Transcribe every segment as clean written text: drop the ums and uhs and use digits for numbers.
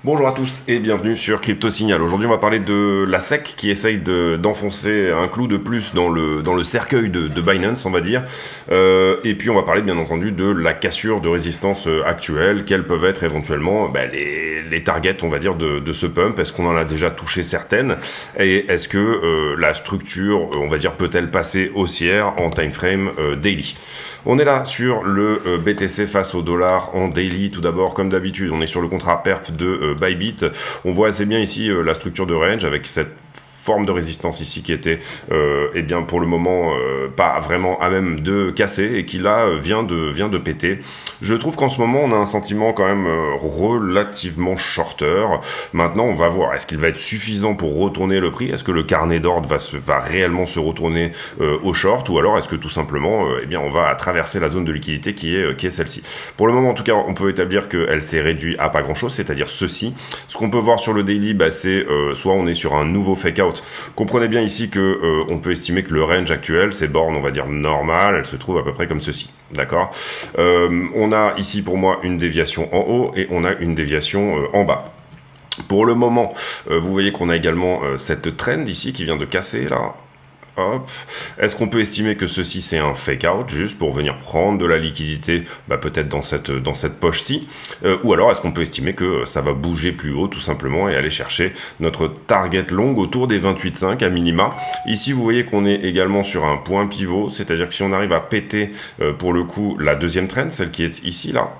Bonjour à tous et bienvenue sur Crypto Signal. Aujourd'hui on va parler de la SEC qui essaye d'enfoncer un clou de plus dans le cercueil de Binance, on va dire. Et puis on va parler bien entendu de la cassure de résistance actuelle, quelles peuvent être éventuellement les targets, on va dire, de ce pump. Est-ce qu'on en a déjà touché certaines? Et est-ce que la structure, on va dire, peut-elle passer haussière en time frame daily? On est là sur le BTC face au dollar en daily. Tout d'abord, comme d'habitude, on est sur le contrat perp de Bybit. On voit assez bien ici la structure de range avec cette forme de résistance ici qui était eh bien pour le moment pas vraiment à même de casser et qui là vient de péter. Je trouve qu'en ce moment on a un sentiment quand même relativement shorter. Maintenant on va voir, est-ce qu'il va être suffisant pour retourner le prix? Est-ce que le carnet d'ordre va réellement se retourner au short, ou alors est-ce que tout simplement eh bien on va traverser la zone de liquidité qui est celle-ci? Pour le moment en tout cas on peut établir qu'elle s'est réduite à pas grand chose, c'est-à-dire ceci. Ce qu'on peut voir sur le daily, c'est soit on est sur un nouveau fake out. Comprenez bien ici que on peut estimer que le range actuel, ces bornes, on va dire normales, elles se trouvent à peu près comme ceci, d'accord? On a ici pour moi une déviation en haut et on a une déviation en bas. Pour le moment, vous voyez qu'on a également cette trend ici qui vient de casser là. Hop. Est-ce qu'on peut estimer que ceci c'est un fake out juste pour venir prendre de la liquidité, peut-être dans cette poche-ci, ou alors est-ce qu'on peut estimer que ça va bouger plus haut tout simplement et aller chercher notre target long autour des 28,5 à minima. Ici vous voyez qu'on est également sur un point pivot, c'est-à-dire que si on arrive à péter pour le coup la deuxième trend, celle qui est ici là,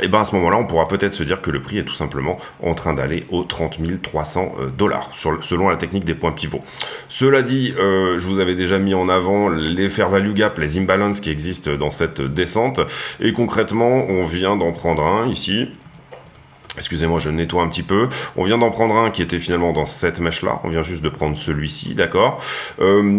et à ce moment-là, on pourra peut-être se dire que le prix est tout simplement en train d'aller aux 30 300 $, selon la technique des points pivots. Cela dit, je vous avais déjà mis en avant les fair value gap, les imbalances qui existent dans cette descente, et concrètement, on vient d'en prendre un ici. Excusez-moi, je nettoie un petit peu. On vient d'en prendre un qui était finalement dans cette mèche-là. On vient juste de prendre celui-ci, d'accord.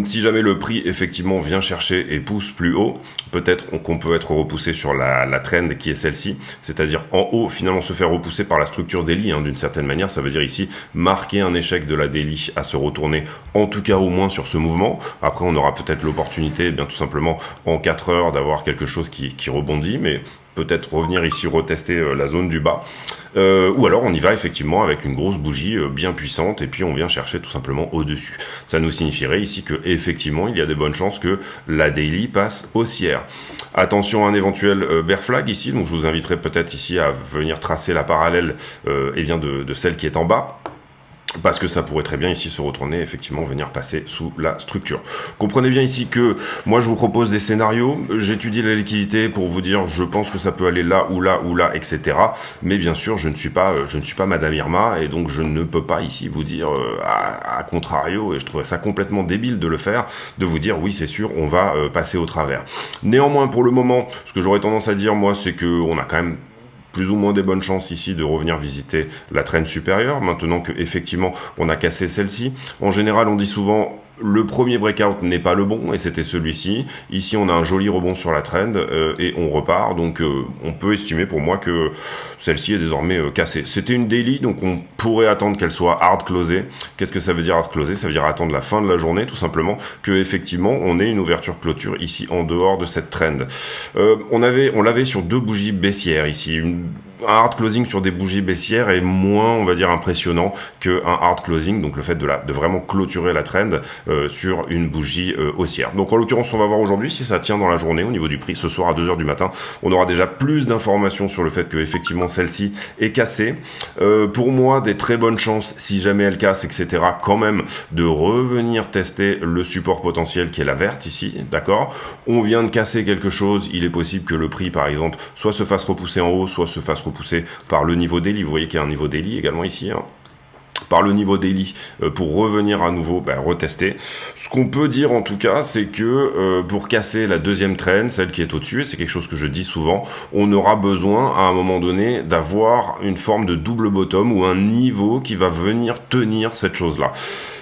Si jamais le prix, effectivement, vient chercher et pousse plus haut, peut-être qu'on peut être repoussé sur la trend qui est celle-ci. C'est-à-dire, en haut, finalement, se faire repousser par la structure daily, d'une certaine manière. Ça veut dire ici, marquer un échec de la daily à se retourner, en tout cas au moins sur ce mouvement. Après, on aura peut-être l'opportunité, tout simplement, en 4 heures, d'avoir quelque chose qui rebondit, mais peut-être revenir ici retester la zone du bas, ou alors on y va effectivement avec une grosse bougie bien puissante et puis on vient chercher tout simplement au-dessus. Ça nous signifierait ici que effectivement il y a de bonnes chances que la daily passe haussière. Attention à un éventuel bear flag ici, donc je vous inviterai peut-être ici à venir tracer la parallèle de celle qui est en bas, parce que ça pourrait très bien ici se retourner, effectivement venir passer sous la structure. Comprenez bien ici que moi je vous propose des scénarios, j'étudie la liquidité pour vous dire je pense que ça peut aller là ou là ou là, etc. Mais bien sûr je ne suis pas Madame Irma, et donc je ne peux pas ici vous dire à contrario, et je trouverais ça complètement débile de le faire, de vous dire oui c'est sûr on va passer au travers. Néanmoins pour le moment, ce que j'aurais tendance à dire moi c'est que on a quand même plus ou moins des bonnes chances ici de revenir visiter la trend supérieure, maintenant que effectivement on a cassé celle-ci. En général on dit souvent le premier breakout n'est pas le bon, et c'était celui-ci. Ici on a un joli rebond sur la trend et on repart, donc on peut estimer pour moi que celle-ci est désormais cassée. C'était une daily, donc on pourrait attendre qu'elle soit hard closée. Qu'est-ce que ça veut dire hard closée? Ça veut dire attendre la fin de la journée tout simplement, que effectivement on ait une ouverture clôture ici en dehors de cette trend. On l'avait sur deux bougies baissières ici. Un hard closing sur des bougies baissières est moins, on va dire, impressionnant qu'un hard closing, donc le fait de vraiment clôturer la trend sur une bougie haussière. Donc en l'occurrence, on va voir aujourd'hui si ça tient dans la journée au niveau du prix. Ce soir à 2h du matin, on aura déjà plus d'informations sur le fait que effectivement celle-ci est cassée. Pour moi, des très bonnes chances, si jamais elle casse, etc., quand même, de revenir tester le support potentiel qui est la verte ici, d'accord? On vient de casser quelque chose, il est possible que le prix, par exemple, soit se fasse repousser en haut, soit se fasse repoussé par le niveau daily. Vous voyez qu'il y a un niveau daily également ici, par le niveau daily pour revenir à nouveau retester. Ce qu'on peut dire en tout cas, c'est que pour casser la deuxième trend, celle qui est au-dessus, et c'est quelque chose que je dis souvent, on aura besoin à un moment donné d'avoir une forme de double bottom ou un niveau qui va venir tenir cette chose-là.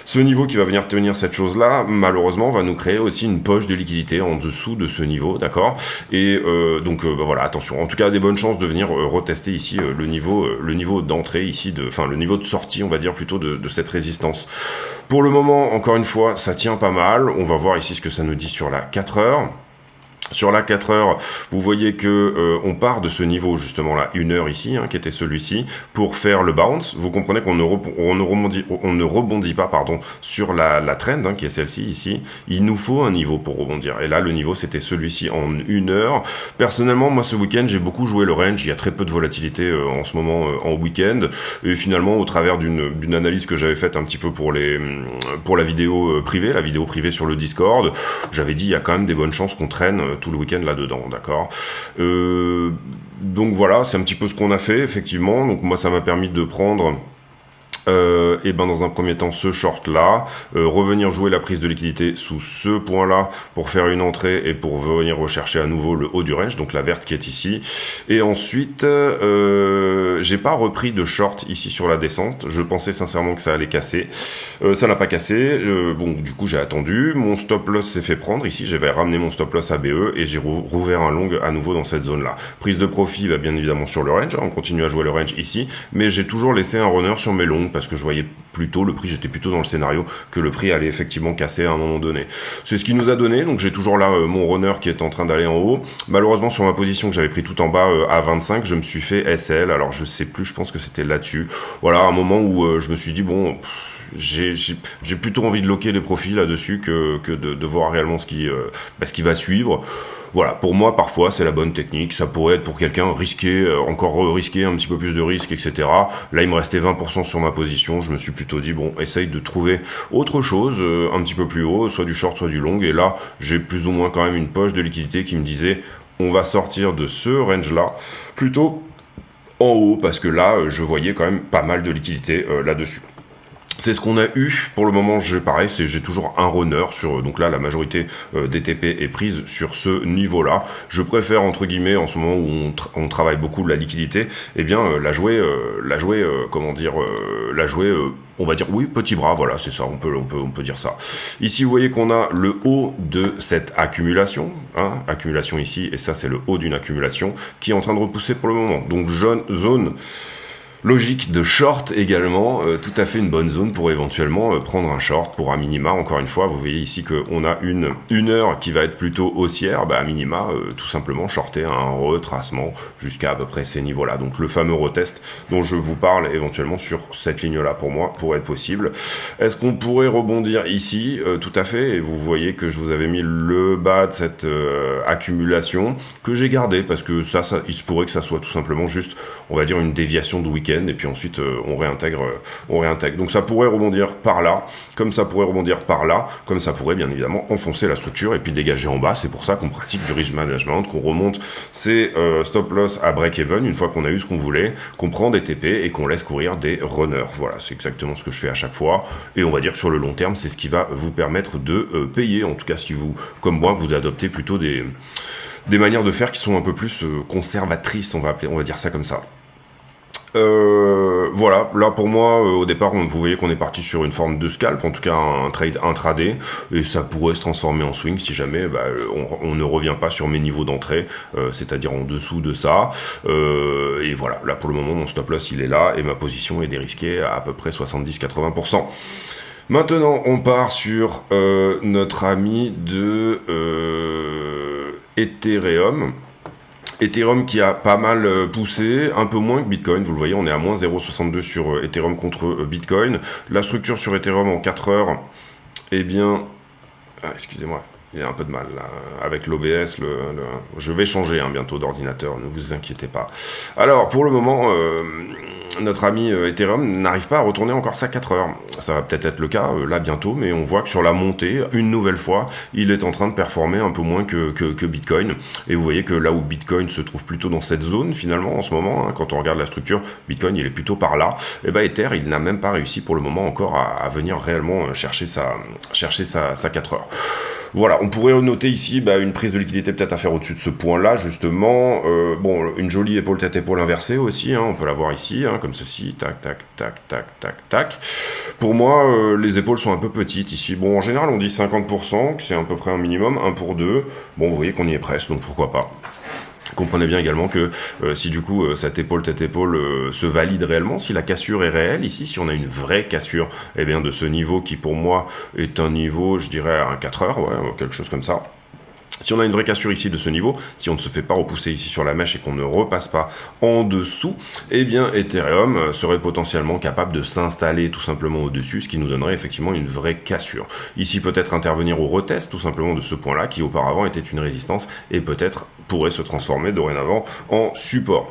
Ce niveau qui va venir tenir cette chose-là, malheureusement, va nous créer aussi une poche de liquidité en dessous de ce niveau, d'accord? Et donc voilà, attention. En tout cas, des bonnes chances de venir retester ici le niveau d'entrée ici, le niveau de sortie, on va dire plutôt de cette résistance. Pour le moment, encore une fois, ça tient pas mal. On va voir ici ce que ça nous dit sur la 4 heures. Sur la 4 heures, vous voyez que on part de ce niveau justement là, 1 heure ici, qui était celui-ci, pour faire le bounce. Vous comprenez qu'on ne rebondit pas pardon, sur la trend, qui est celle-ci ici. Il nous faut un niveau pour rebondir. Et là, le niveau, c'était celui-ci en 1 heure. Personnellement, moi, ce week-end, j'ai beaucoup joué le range. Il y a très peu de volatilité en ce moment en week-end. Et finalement, au travers d'une analyse que j'avais faite un petit peu pour la vidéo privée sur le Discord, j'avais dit il y a quand même des bonnes chances qu'on traîne tout le week-end là-dedans, d'accord. Donc voilà, c'est un petit peu ce qu'on a fait, effectivement. Donc moi, ça m'a permis de prendre... et ben dans un premier temps ce short là, revenir jouer la prise de liquidité sous ce point là pour faire une entrée et pour venir rechercher à nouveau le haut du range, donc la verte qui est ici, et ensuite j'ai pas repris de short ici sur la descente. Je pensais sincèrement que ça allait casser, ça n'a pas cassé, bon du coup j'ai attendu, mon stop loss s'est fait prendre ici, j'avais ramené mon stop loss à BE et j'ai rouvert un long à nouveau dans cette zone là. Prise de profit bien évidemment sur le range, on continue à jouer le range ici, mais j'ai toujours laissé un runner sur mes longs parce que je voyais plutôt le prix, j'étais plutôt dans le scénario que le prix allait effectivement casser à un moment donné. C'est ce qui nous a donné, donc j'ai toujours là mon runner qui est en train d'aller en haut. Malheureusement sur ma position que j'avais pris tout en bas à 25, je me suis fait SL, alors je sais plus, je pense que c'était là-dessus. Voilà, un moment où je me suis dit bon... J'ai plutôt envie de loquer les profits là-dessus que de voir réellement ce qui va suivre. Voilà, pour moi, parfois, c'est la bonne technique. Ça pourrait être pour quelqu'un risqué, encore risqué, un petit peu plus de risque, etc. Là, il me restait 20% sur ma position. Je me suis plutôt dit, bon, essaye de trouver autre chose, un petit peu plus haut, soit du short, soit du long. Et là, j'ai plus ou moins quand même une poche de liquidité qui me disait, on va sortir de ce range-là, plutôt en haut, parce que là, je voyais quand même pas mal de liquidité là-dessus. C'est ce qu'on a eu pour le moment. J'ai toujours un runner sur, donc là la majorité des TP est prise sur ce niveau là. Je préfère entre guillemets en ce moment où on travaille beaucoup la liquidité, la jouer on va dire oui petit bras, voilà c'est ça, on peut dire ça. Ici vous voyez qu'on a le haut de cette accumulation, accumulation ici, et ça c'est le haut d'une accumulation qui est en train de repousser pour le moment. Donc zone logique de short également, tout à fait une bonne zone pour éventuellement prendre un short pour un minima. Encore une fois, vous voyez ici qu'on a une heure qui va être plutôt haussière, à minima, tout simplement shorter un retracement jusqu'à peu près ces niveaux-là. Donc le fameux retest dont je vous parle éventuellement sur cette ligne-là, pour moi, pourrait être possible. Est-ce qu'on pourrait rebondir ici? Tout à fait, et vous voyez que je vous avais mis le bas de cette accumulation que j'ai gardé, parce que ça, il se pourrait que ça soit tout simplement juste, on va dire, une déviation de week-end, et puis ensuite on réintègre. Donc ça pourrait rebondir par là, comme ça pourrait rebondir par là, comme ça pourrait bien évidemment enfoncer la structure et puis dégager en bas. C'est pour ça qu'on pratique du risk management, qu'on remonte ses stop loss à break-even une fois qu'on a eu ce qu'on voulait, qu'on prend des TP et qu'on laisse courir des runners. Voilà, c'est exactement ce que je fais à chaque fois, et on va dire que sur le long terme, c'est ce qui va vous permettre de payer, en tout cas si vous, comme moi, vous adoptez plutôt des manières de faire qui sont un peu plus conservatrices, on va dire ça comme ça. Voilà, là pour moi, au départ, vous voyez qu'on est parti sur une forme de scalp, en tout cas un trade intraday, et ça pourrait se transformer en swing si jamais on ne revient pas sur mes niveaux d'entrée, c'est-à-dire en dessous de ça. Et voilà, là pour le moment, mon stop loss il est là, et ma position est dérisquée à peu près 70-80%. Maintenant, on part sur notre ami de Ethereum. Ethereum qui a pas mal poussé, un peu moins que Bitcoin, vous le voyez, on est à moins 0,62 sur Ethereum contre Bitcoin. La structure sur Ethereum en 4 heures, excusez-moi, il y a un peu de mal là, avec l'OBS, je vais changer bientôt d'ordinateur, ne vous inquiétez pas. Alors, pour le moment, notre ami Ethereum n'arrive pas à retourner encore sa 4 heures. Ça va peut-être être le cas là bientôt, mais on voit que sur la montée, une nouvelle fois, il est en train de performer un peu moins que Bitcoin. Et vous voyez que là où Bitcoin se trouve plutôt dans cette zone finalement en ce moment, quand on regarde la structure, Bitcoin il est plutôt par là. Et Ether il n'a même pas réussi pour le moment encore à venir réellement chercher sa 4 heures. Voilà, on pourrait noter ici une prise de liquidité peut-être à faire au-dessus de ce point-là, justement. Une jolie épaule tête-épaule inversée aussi, on peut la voir ici, comme ceci, tac, tac, tac, tac, tac, tac. Pour moi, les épaules sont un peu petites ici. Bon, en général, on dit 50%, que c'est à peu près un minimum, 1 pour 2. Bon, vous voyez qu'on y est presque, donc pourquoi pas. Comprenez bien également que si du coup cette épaule tête-épaule se valide réellement, si la cassure est réelle ici, si on a une vraie cassure de ce niveau qui pour moi est un niveau, je dirais, à 4 heures, quelque chose comme ça. Si on a une vraie cassure ici de ce niveau, si on ne se fait pas repousser ici sur la mèche et qu'on ne repasse pas en dessous, eh bien Ethereum serait potentiellement capable de s'installer tout simplement au-dessus, ce qui nous donnerait effectivement une vraie cassure. Ici peut-être intervenir au retest tout simplement de ce point-là, qui auparavant était une résistance, et peut-être pourrait se transformer dorénavant en support.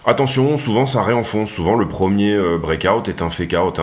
Attention, souvent ça réenfonce, souvent le premier breakout est un fake out,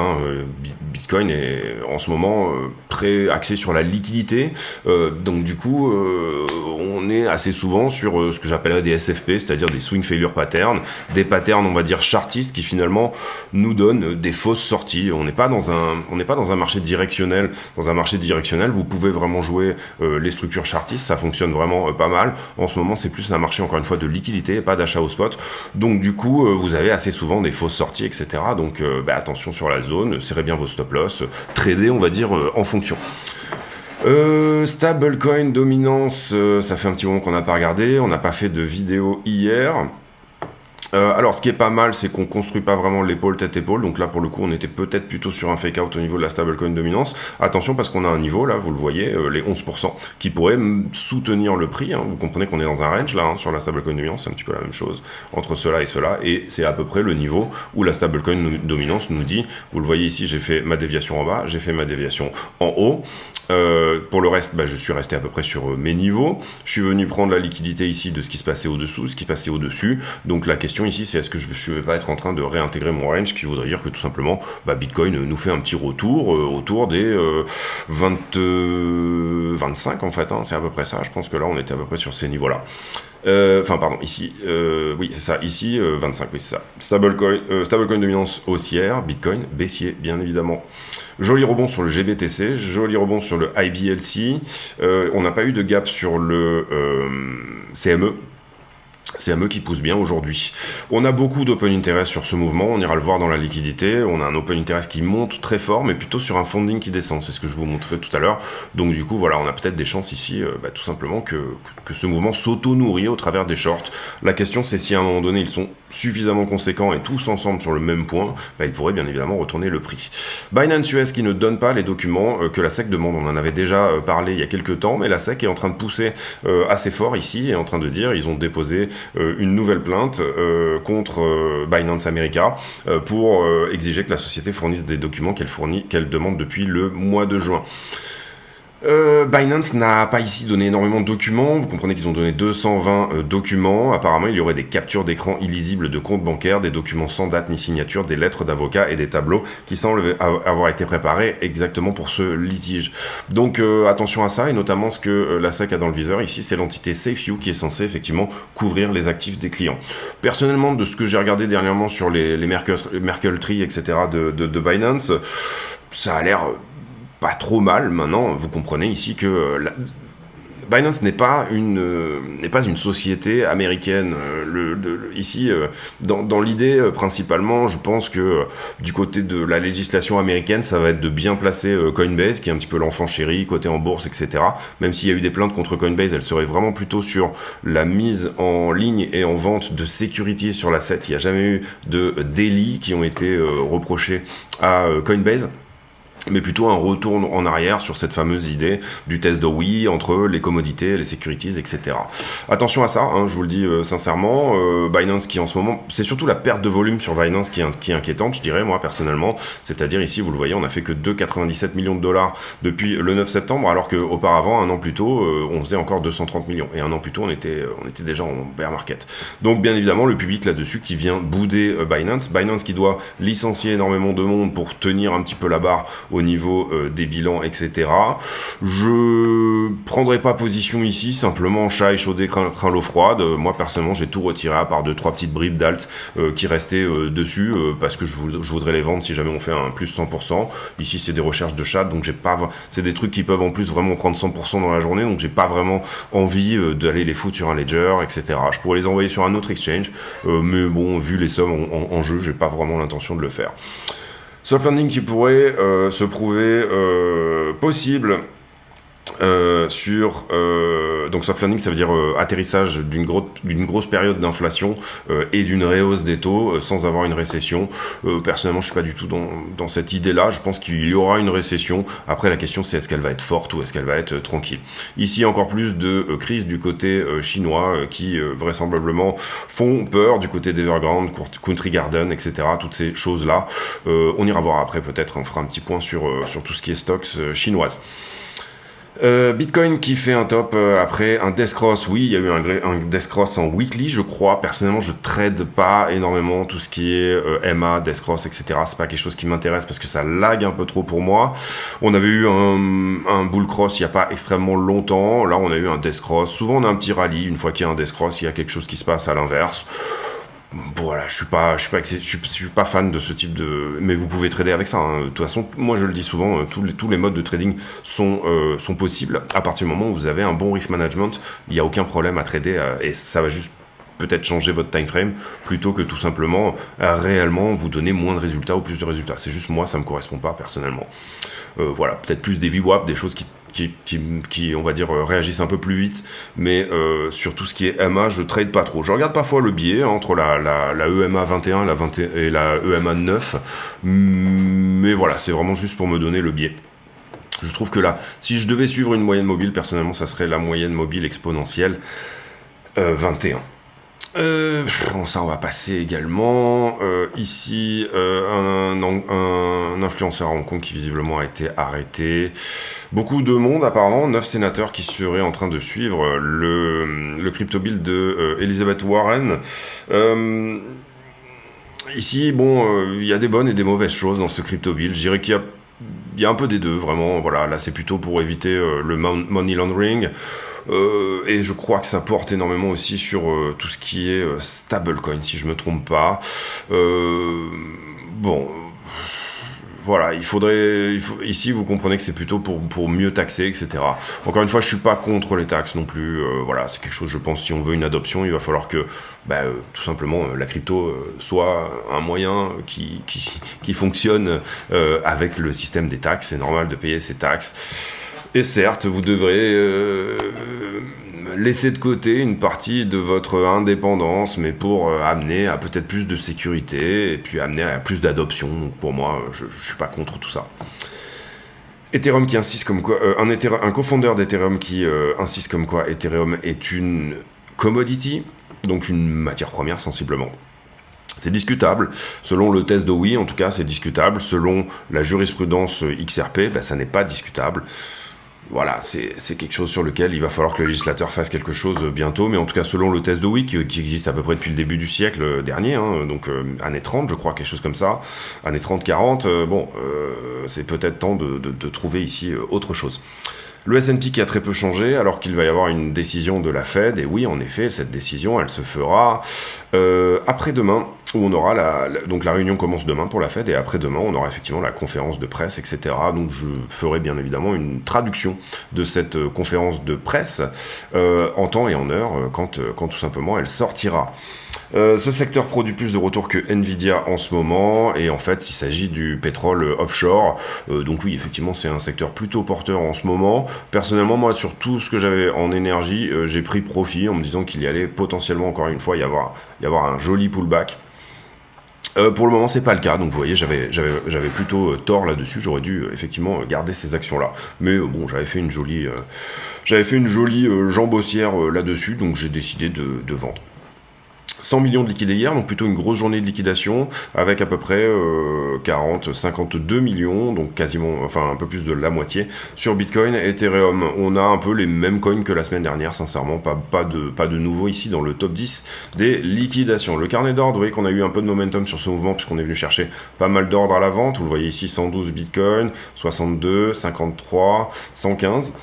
Bitcoin est en ce moment très axé sur la liquidité, donc du coup on est assez souvent sur ce que j'appellerais des SFP, c'est-à-dire des swing failure patterns, des patterns on va dire chartistes qui finalement nous donnent des fausses sorties. On n'est pas dans un marché directionnel. Dans un marché directionnel, vous pouvez vraiment jouer les structures chartistes, ça fonctionne vraiment pas mal. En ce moment c'est plus un marché encore une fois de liquidité, pas d'achat au spot, donc du coup vous avez assez souvent des fausses sorties, etc. Donc attention sur la zone, serrez bien vos stop loss, tradez on va dire en fonction. Stablecoin dominance, ça fait un petit moment qu'on n'a pas regardé, on n'a pas fait de vidéo hier. Alors ce qui est pas mal, c'est qu'on construit pas vraiment l'épaule tête-épaule, donc là pour le coup on était peut-être plutôt sur un fake out au niveau de la stablecoin dominance. Attention parce qu'on a un niveau là, vous le voyez, les 11% qui pourrait soutenir le prix, vous comprenez qu'on est dans un range là sur la stablecoin dominance, c'est un petit peu la même chose entre cela et cela, et c'est à peu près le niveau où la stablecoin dominance nous dit, vous le voyez ici, j'ai fait ma déviation en bas, j'ai fait ma déviation en haut. Pour le reste, je suis resté à peu près sur mes niveaux. Je suis venu prendre la liquidité ici de ce qui se passait au-dessous, ce qui passait au-dessus. Donc la question ici, c'est est-ce que je ne vais pas être en train de réintégrer mon range, qui voudrait dire que tout simplement, Bitcoin nous fait un petit retour autour des 25 en fait. C'est à peu près ça. Je pense que là, on était à peu près sur ces niveaux-là. Ici, oui, c'est ça, ici, 25, oui, c'est ça. Stablecoin dominance haussière, Bitcoin baissier, bien évidemment. Joli rebond sur le GBTC, joli rebond sur le IBLC. On n'a pas eu de gap sur le CME. CME qui pousse bien aujourd'hui. On a beaucoup d'open interest sur ce mouvement, on ira le voir dans la liquidité, on a un open interest qui monte très fort, mais plutôt sur un funding qui descend, c'est ce que je vous montrerai tout à l'heure. Donc du coup, voilà, on a peut-être des chances ici, tout simplement, que ce mouvement s'auto-nourrit au travers des shorts. La question, c'est si à un moment donné, ils sont suffisamment conséquents et tous ensemble sur le même point, ils pourraient bien évidemment retourner le prix. Binance US qui ne donne pas les documents que la SEC demande, on en avait déjà parlé il y a quelques temps, mais la SEC est en train de pousser assez fort ici, et en train de dire, ils ont déposé une nouvelle plainte contre Binance America pour exiger que la société fournisse des documents qu'elle demande depuis le mois de juin. Binance n'a pas ici donné énormément de documents, vous comprenez qu'ils ont donné 220 documents, apparemment il y aurait des captures d'écran illisibles de comptes bancaires, des documents sans date ni signature, des lettres d'avocats et des tableaux qui semblent avoir été préparés exactement pour ce litige. Donc attention à ça, et notamment ce que la SEC a dans le viseur ici, c'est l'entité SafeU qui est censée effectivement couvrir les actifs des clients. Personnellement, de ce que j'ai regardé dernièrement sur les Merkle Tree, etc. de Binance, ça a l'air pas trop mal. Maintenant, vous comprenez ici que Binance n'est pas une société américaine. Ici, dans l'idée, principalement, je pense que du côté de la législation américaine, ça va être de bien placer Coinbase, qui est un petit peu l'enfant chéri, coté en bourse, etc. Même s'il y a eu des plaintes contre Coinbase, elle serait vraiment plutôt sur la mise en ligne et en vente de security sur l'asset. Il n'y a jamais eu de délits qui ont été reprochés à Coinbase, mais plutôt un retour en arrière sur cette fameuse idée du test de oui entre les commodités, les securities, etc. Attention à ça, je vous le dis sincèrement, Binance qui en ce moment, c'est surtout la perte de volume sur Binance qui est inquiétante, je dirais moi personnellement, c'est-à-dire ici vous le voyez, on a fait que 2,97 millions de dollars depuis le 9 septembre, alors qu'auparavant, un an plus tôt, on faisait encore 230 millions, et un an plus tôt, on était déjà en bear market. Donc bien évidemment, le public là-dessus qui vient bouder Binance qui doit licencier énormément de monde pour tenir un petit peu la barre au niveau des bilans, etc. Je prendrai pas position ici, simplement chat échaudé craint l'eau froide. Moi personnellement j'ai tout retiré à part 2-3 petites bribes d'alt qui restaient dessus parce que je voudrais les vendre si jamais on fait un plus 100%. Ici c'est des recherches de chat, donc c'est des trucs qui peuvent en plus vraiment prendre 100% dans la journée, donc j'ai pas vraiment envie d'aller les foutre sur un ledger, etc. Je pourrais les envoyer sur un autre exchange, mais bon, vu les sommes en jeu, j'ai pas vraiment l'intention de le faire. Soft landing qui pourrait se prouver possible Donc soft landing, ça veut dire atterrissage d'une grosse période d'inflation et d'une réhausse des taux sans avoir une récession. Personnellement, je suis pas du tout dans cette idée-là. Je pense qu'il y aura une récession. Après, la question c'est est-ce qu'elle va être forte ou est-ce qu'elle va être tranquille. Ici, encore plus de crise du côté chinois qui vraisemblablement font peur du côté d'Evergrande, Country Garden, etc. Toutes ces choses-là. On ira voir après peut-être. On fera un petit point sur tout ce qui est stocks chinoises. Bitcoin qui fait un top après un death cross. Oui, il y a eu un death cross en weekly, je crois. Personnellement, je trade pas énormément tout ce qui est MA, death cross, etc. C'est pas quelque chose qui m'intéresse parce que ça lag un peu trop pour moi. On avait eu un bull cross il y a pas extrêmement longtemps. Là, on a eu un death cross. Souvent, on a un petit rallye. Une fois qu'il y a un death cross, il y a quelque chose qui se passe à l'inverse. Voilà, je suis pas fan de ce type de, mais vous pouvez trader avec ça. Hein. De toute façon, moi je le dis souvent, tous les modes de trading sont possibles à partir du moment où vous avez un bon risk management. Il n'y a aucun problème à trader et ça va juste peut-être changer votre time frame plutôt que tout simplement réellement vous donner moins de résultats ou plus de résultats. C'est juste moi, ça me correspond pas personnellement. Voilà, peut-être plus des VWAP, des choses qui, on va dire, réagissent un peu plus vite, mais sur tout ce qui est EMA, je trade pas trop. Je regarde parfois le biais entre la EMA 21 et la EMA 9, mais voilà, c'est vraiment juste pour me donner le biais. Je trouve que là, si je devais suivre une moyenne mobile, personnellement, ça serait la moyenne mobile exponentielle 21. Bon, ça on va passer également. Ici, un influenceur à Hong Kong qui visiblement a été arrêté. Beaucoup de monde apparemment, 9 sénateurs qui seraient en train de suivre le crypto bill de Elizabeth Warren. Ici, bon, il y a des bonnes et des mauvaises choses dans ce crypto bill. Je dirais qu'il y a un peu des deux, vraiment. Voilà, là c'est plutôt pour éviter le money laundering. Et je crois que ça porte énormément aussi sur tout ce qui est stablecoin, si je me trompe pas. Bon, voilà, ici vous comprenez que c'est plutôt pour mieux taxer, etc. Encore une fois, je suis pas contre les taxes non plus. Voilà, c'est quelque chose, je pense, si on veut une adoption, il va falloir que, tout simplement, la crypto soit un moyen qui fonctionne avec le système des taxes. C'est normal de payer ces taxes. Et certes, vous devrez laisser de côté une partie de votre indépendance, mais pour amener à peut-être plus de sécurité et puis amener à plus d'adoption. Donc pour moi, je suis pas contre tout ça. Ethereum qui insiste comme quoi, un cofondeur d'Ethereum qui insiste comme quoi Ethereum est une commodity, donc une matière première sensiblement. C'est discutable. Selon le test de oui, en tout cas, c'est discutable. Selon la jurisprudence XRP, ça n'est pas discutable. Voilà, c'est quelque chose sur lequel il va falloir que le législateur fasse quelque chose bientôt, mais en tout cas selon le test de oui qui existe à peu près depuis le début du siècle dernier, hein, donc années 30 je crois, quelque chose comme ça, années 30-40, c'est peut-être temps de trouver ici autre chose. Le S&P qui a très peu changé alors qu'il va y avoir une décision de la Fed, et oui en effet cette décision elle se fera après-demain, où on aura donc la réunion commence demain pour la Fed, et après-demain on aura effectivement la conférence de presse, etc. Donc je ferai bien évidemment une traduction de cette conférence de presse en temps et en heure quand tout simplement elle sortira. Ce secteur produit plus de retours que Nvidia en ce moment, et en fait il s'agit du pétrole offshore, donc oui effectivement c'est un secteur plutôt porteur en ce moment. Personnellement moi sur tout ce que j'avais en énergie, j'ai pris profit en me disant qu'il y allait potentiellement encore une fois y avoir un joli pullback. Pour le moment c'est pas le cas, donc vous voyez j'avais plutôt tort là-dessus, j'aurais dû effectivement garder ces actions là, mais bon j'avais fait une jolie jambe haussière là-dessus, donc j'ai décidé de vendre. 100 millions de liquidés hier, donc plutôt une grosse journée de liquidation, avec à peu près 52 millions, donc quasiment, enfin un peu plus de la moitié, sur Bitcoin et Ethereum. On a un peu les mêmes coins que la semaine dernière, sincèrement, pas de nouveau ici dans le top 10 des liquidations. Le carnet d'ordre, vous voyez qu'on a eu un peu de momentum sur ce mouvement, puisqu'on est venu chercher pas mal d'ordre à la vente, vous le voyez ici, 112 Bitcoin, 62, 53, 115.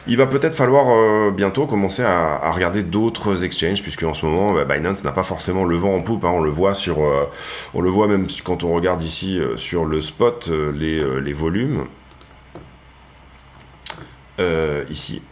Il va peut-être falloir bientôt commencer à regarder d'autres exchanges, puisque en ce moment Binance n'a pas forcément le vent en poupe, hein, on le voit même quand on regarde ici sur le spot les volumes ici.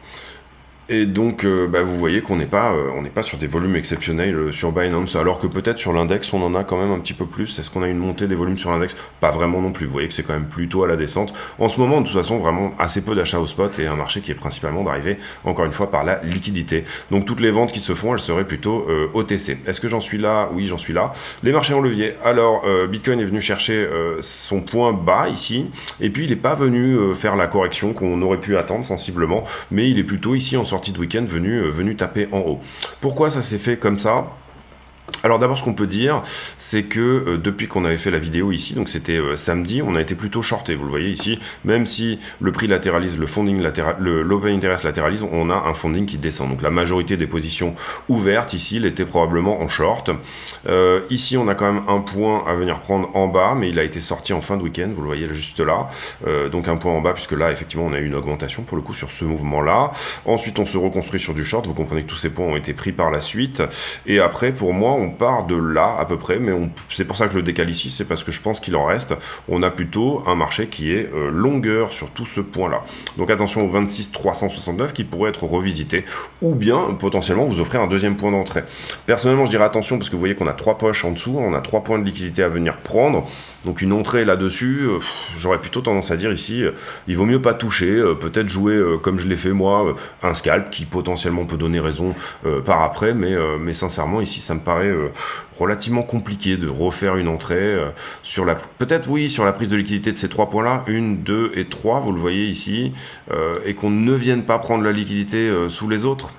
Et donc, vous voyez qu'on n'est pas, on n'est pas sur des volumes exceptionnels sur Binance, alors que peut-être sur l'index, on en a quand même un petit peu plus. Est-ce qu'on a une montée des volumes sur l'index? Pas vraiment non plus. Vous voyez que c'est quand même plutôt à la descente. En ce moment, de toute façon, vraiment assez peu d'achats au spot et un marché qui est principalement d'arriver, encore une fois, par la liquidité. Donc, toutes les ventes qui se font, elles seraient plutôt OTC. Est-ce que j'en suis là? Oui, j'en suis là. Les marchés en levier. Alors, Bitcoin est venu chercher son point bas ici, et puis il n'est pas venu faire la correction qu'on aurait pu attendre sensiblement, mais il est plutôt ici en sortie de week-end venu taper en haut. Pourquoi ça s'est fait comme ça? Alors d'abord, ce qu'on peut dire, c'est que depuis qu'on avait fait la vidéo ici, donc c'était samedi, on a été plutôt shorté. Vous le voyez ici, même si le prix latéralise, le funding l'open interest latéralise, on a un funding qui descend. Donc la majorité des positions ouvertes ici, il était probablement en short. Ici, on a quand même un point à venir prendre en bas, mais il a été sorti en fin de week-end. Vous le voyez juste là. Donc un point en bas, puisque là, effectivement, on a eu une augmentation pour le coup sur ce mouvement-là. Ensuite, on se reconstruit sur du short. Vous comprenez que tous ces points ont été pris par la suite. Et après, pour moi, on part de là à peu près, mais c'est pour ça que je le décale ici, c'est parce que je pense qu'il en reste. On a plutôt un marché qui est longueur sur tout ce point-là. Donc attention au 26 369 qui pourrait être revisité, ou bien potentiellement vous offrir un deuxième point d'entrée. Personnellement, je dirais attention parce que vous voyez qu'on a 3 poches en dessous, on a 3 points de liquidité à venir prendre. Donc une entrée là-dessus, j'aurais plutôt tendance à dire ici, il vaut mieux pas toucher, peut-être jouer comme je l'ai fait moi, un scalp qui potentiellement peut donner raison par après, mais sincèrement ici ça me paraît relativement compliqué de refaire une entrée sur la, peut-être oui, sur la prise de liquidité de ces 3 points-là, 1, 2 et 3, vous le voyez ici, et qu'on ne vienne pas prendre la liquidité sous les autres.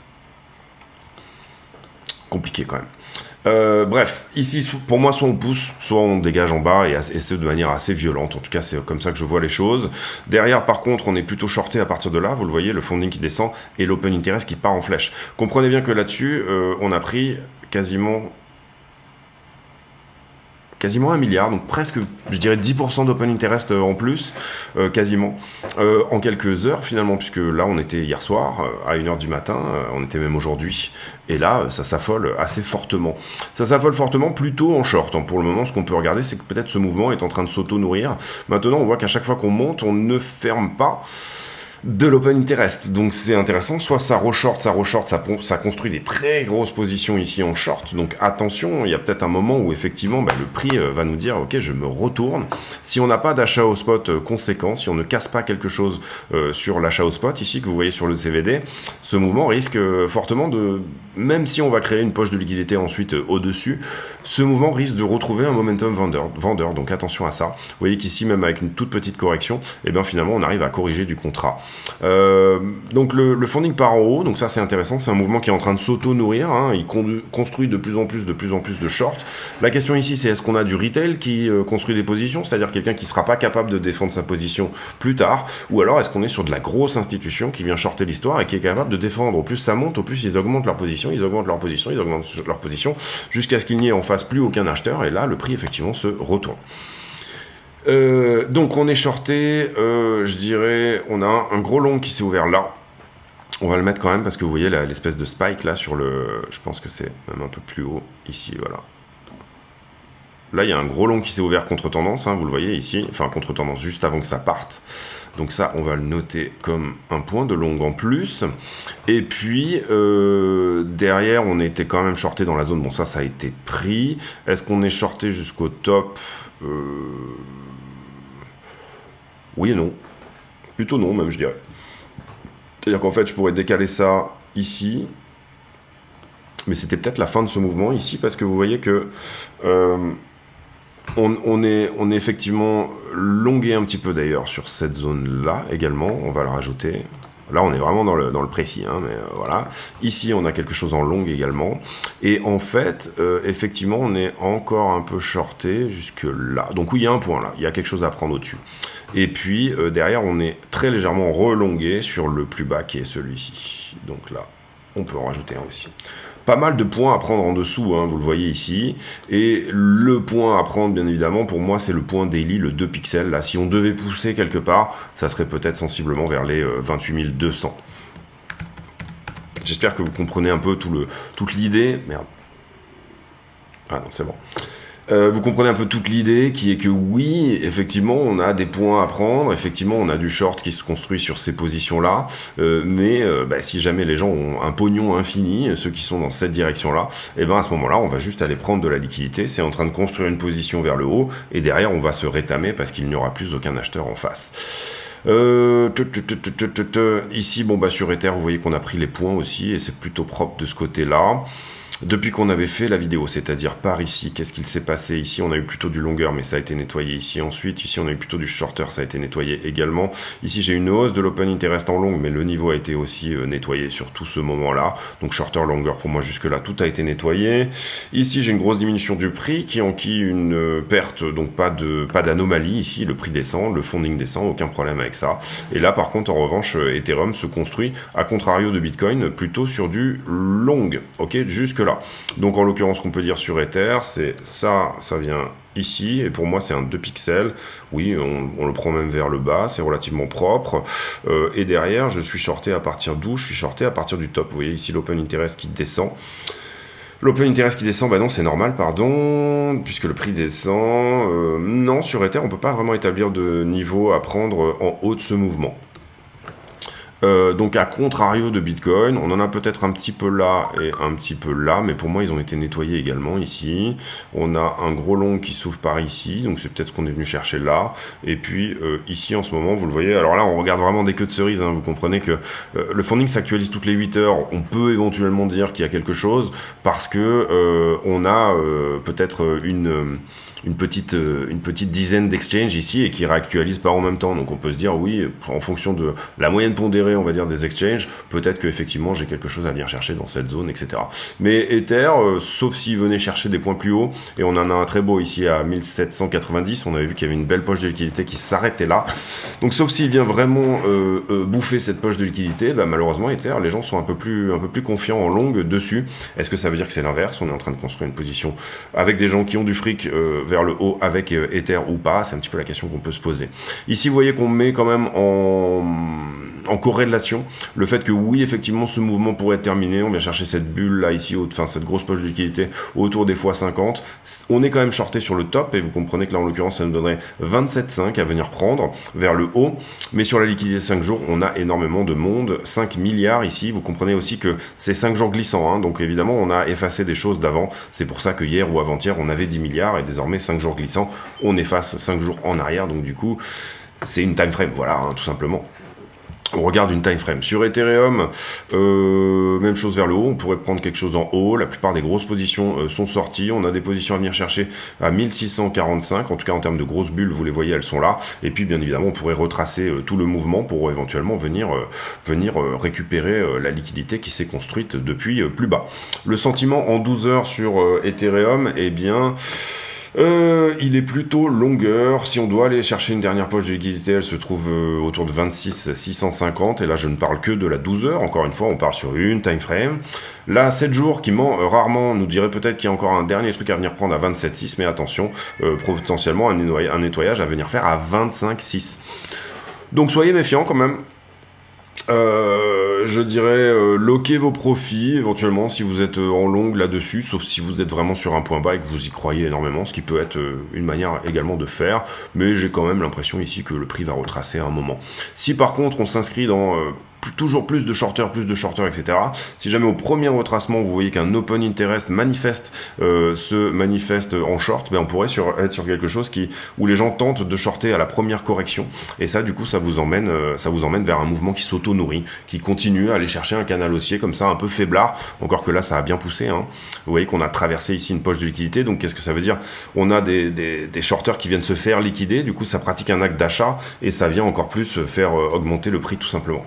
Compliqué quand même. Bref, ici, pour moi, soit on pousse, soit on dégage en bas, et c'est de manière assez violente. En tout cas, c'est comme ça que je vois les choses. Derrière, par contre, on est plutôt shorté à partir de là. Vous le voyez, le funding qui descend et l'open interest qui part en flèche. Comprenez bien que là-dessus, on a pris quasiment 1 milliard, donc presque, je dirais 10% d'open interest en plus, quasiment, en quelques heures finalement, puisque là on était hier soir, à 1h du matin, on était même aujourd'hui, et là ça s'affole assez fortement. Ça s'affole fortement plutôt en short, hein. Pour le moment, ce qu'on peut regarder, c'est que peut-être ce mouvement est en train de s'auto-nourrir. Maintenant, on voit qu'à chaque fois qu'on monte, on ne ferme pas de l'open interest, donc c'est intéressant, soit ça re-short, ça construit des très grosses positions ici en short, donc attention, il y a peut-être un moment où effectivement le prix va nous dire ok, je me retourne. Si on n'a pas d'achat au spot conséquent, si on ne casse pas quelque chose sur l'achat au spot ici que vous voyez sur le CVD, ce mouvement risque fortement de, même si on va créer une poche de liquidité ensuite au-dessus, ce mouvement risque de retrouver un momentum vendeur, donc attention à ça. Vous voyez qu'ici, même avec une toute petite correction, et bien finalement on arrive à corriger du contrat. Donc le funding part en haut, donc ça c'est intéressant, c'est un mouvement qui est en train de s'auto-nourrir, hein, il construit de plus en plus de shorts. La question ici, c'est est-ce qu'on a du retail qui construit des positions, c'est-à-dire quelqu'un qui ne sera pas capable de défendre sa position plus tard, ou alors est-ce qu'on est sur de la grosse institution qui vient shorter l'histoire et qui est capable de défendre. Au plus ça monte, au plus ils augmentent leur position, jusqu'à ce qu'il n'y ait en face plus aucun acheteur, et là le prix effectivement se retourne. Donc on est shorté, je dirais, on a un gros long qui s'est ouvert là. On va le mettre quand même parce que vous voyez l'espèce de spike là sur le... Je pense que c'est même un peu plus haut ici, voilà. Là il y a un gros long qui s'est ouvert contre tendance, hein, vous le voyez ici, enfin contre tendance juste avant que ça parte. Donc ça on va le noter comme un point de long en plus. Et puis derrière on était quand même shorté dans la zone, bon ça a été pris. Est-ce qu'on est shorté jusqu'au top? Oui et non. Plutôt non, même, je dirais. C'est-à-dire qu'en fait, je pourrais décaler ça ici. Mais c'était peut-être la fin de ce mouvement ici, parce que vous voyez que on est effectivement longué un petit peu d'ailleurs sur cette zone-là également. On va le rajouter. Là, on est vraiment dans le précis, hein, mais voilà. Ici, on a quelque chose en longue également. Et en fait, effectivement, on est encore un peu shorté jusque là. Donc oui, il y a un point là. Il y a quelque chose à prendre au-dessus. Et puis, derrière, on est très légèrement relongué sur le plus bas qui est celui-ci. Donc là, on peut en rajouter un aussi. Pas mal de points à prendre en dessous, hein, vous le voyez ici. Et le point à prendre, bien évidemment, pour moi, c'est le point daily, le 2 pixels. Là, si on devait pousser quelque part, ça serait peut-être sensiblement vers les 28 200. J'espère que vous comprenez un peu toute l'idée. Merde. Ah non, c'est bon. Vous comprenez un peu toute l'idée qui est que oui, effectivement, on a des points à prendre, effectivement, on a du short qui se construit sur ces positions-là, mais si jamais les gens ont un pognon infini, ceux qui sont dans cette direction-là, et ben à ce moment-là, on va juste aller prendre de la liquidité, c'est en train de construire une position vers le haut, et derrière, on va se rétamer parce qu'il n'y aura plus aucun acheteur en face. Ici, sur Ether, vous voyez qu'on a pris les points aussi, et c'est plutôt propre de ce côté-là. Depuis qu'on avait fait la vidéo, c'est-à-dire par ici, qu'est-ce qu'il s'est passé ici? On a eu plutôt du longueur, mais ça a été nettoyé ici. Ensuite, ici, on a eu plutôt du shorter, ça a été nettoyé également. Ici, j'ai une hausse de l'open interest en longue, mais le niveau a été aussi nettoyé sur tout ce moment-là. Donc, shorter, longueur, pour moi, jusque-là, tout a été nettoyé. Ici, j'ai une grosse diminution du prix qui enquille une perte, donc pas d'anomalie. Ici, le prix descend, le funding descend, aucun problème avec ça. Et là, par contre, en revanche, Ethereum se construit, à contrario de Bitcoin, plutôt sur du long. Ok, jusque là. Donc en l'occurrence, ce qu'on peut dire sur Ether, c'est ça vient ici, et pour moi c'est un 2 pixels, oui, on le prend même vers le bas, c'est relativement propre, et derrière, je suis shorté à partir d'où? Je suis shorté à partir du top, vous voyez ici l'open interest qui descend. L'open interest qui descend, non, c'est normal, pardon, puisque le prix descend. Non, sur Ether, on peut pas vraiment établir de niveau à prendre en haut de ce mouvement. Donc à contrario de Bitcoin, on en a peut-être un petit peu là et un petit peu là, mais pour moi ils ont été nettoyés également ici. On a un gros long qui s'ouvre par ici, donc c'est peut-être ce qu'on est venu chercher là. Et puis ici en ce moment, vous le voyez, alors là on regarde vraiment des queues de cerise, vous comprenez que le funding s'actualise toutes les 8 heures, on peut éventuellement dire qu'il y a quelque chose, parce que on a peut-être une petite dizaine d'exchanges ici et qui réactualisent pas en même temps. Donc on peut se dire oui, en fonction de la moyenne pondérée, on va dire, des exchanges, peut-être qu'effectivement j'ai quelque chose à venir chercher dans cette zone, etc. Mais Ether, sauf s'il venait chercher des points plus hauts, et on en a un très beau ici à 1790, on avait vu qu'il y avait une belle poche de liquidité qui s'arrêtait là. Donc sauf s'il vient vraiment bouffer cette poche de liquidité, malheureusement Ether, les gens sont un peu plus confiants en longue dessus. Est-ce que ça veut dire que c'est l'inverse? On est en train de construire une position avec des gens qui ont du fric vers le haut avec Ether ou pas? C'est un petit peu la question qu'on peut se poser. Ici, vous voyez qu'on met quand même en corrélation le fait que oui, effectivement, ce mouvement pourrait être terminé. On vient chercher cette bulle là ici, cette grosse poche de liquidité autour des x50. On est quand même shorté sur le top, et vous comprenez que là, en l'occurrence, ça nous donnerait 27,5 à venir prendre vers le haut. Mais sur la liquidité 5 jours, on a énormément de monde, 5 milliards ici. Vous comprenez aussi que c'est 5 jours glissants, donc évidemment, on a effacé des choses d'avant. C'est pour ça que hier ou avant-hier, on avait 10 milliards, et désormais 5 jours glissants, on efface 5 jours en arrière. Donc du coup, c'est une time frame, voilà, tout simplement. On regarde une time frame. Sur Ethereum, même chose vers le haut, on pourrait prendre quelque chose en haut. La plupart des grosses positions sont sorties. On a des positions à venir chercher à 1645, en tout cas en termes de grosses bulles, vous les voyez, elles sont là. Et puis bien évidemment, on pourrait retracer tout le mouvement pour éventuellement venir récupérer la liquidité qui s'est construite depuis plus bas. Le sentiment en 12 heures sur Ethereum, eh bien... il est plutôt longueur. Si on doit aller chercher une dernière poche de liquidité, elle se trouve autour de 26 650, et là je ne parle que de la 12 heures. Encore une fois, on parle sur une time frame. Là, 7 jours qui ment rarement nous dirait peut-être qu'il y a encore un dernier truc à venir prendre à 27,6, mais attention, potentiellement un nettoyage à venir faire à 25,6. Donc soyez méfiants quand même. Je dirais loquez vos profits éventuellement si vous êtes en longue là-dessus, sauf si vous êtes vraiment sur un point bas et que vous y croyez énormément, ce qui peut être une manière également de faire, mais j'ai quand même l'impression ici que le prix va retracer à un moment. Si par contre on s'inscrit dans toujours plus de shorters, etc. Si jamais au premier retracement vous voyez qu'un open interest se manifeste en short, on pourrait être sur quelque chose où les gens tentent de shorter à la première correction, et ça du coup ça vous emmène vers un mouvement qui s'auto-nourrit, qui continue à aller chercher un canal haussier comme ça un peu faiblard, encore que là ça a bien poussé, Vous voyez qu'on a traversé ici une poche de liquidité, donc qu'est-ce que ça veut dire? On a des shorters qui viennent se faire liquider, du coup ça pratique un acte d'achat, et ça vient encore plus faire augmenter le prix tout simplement.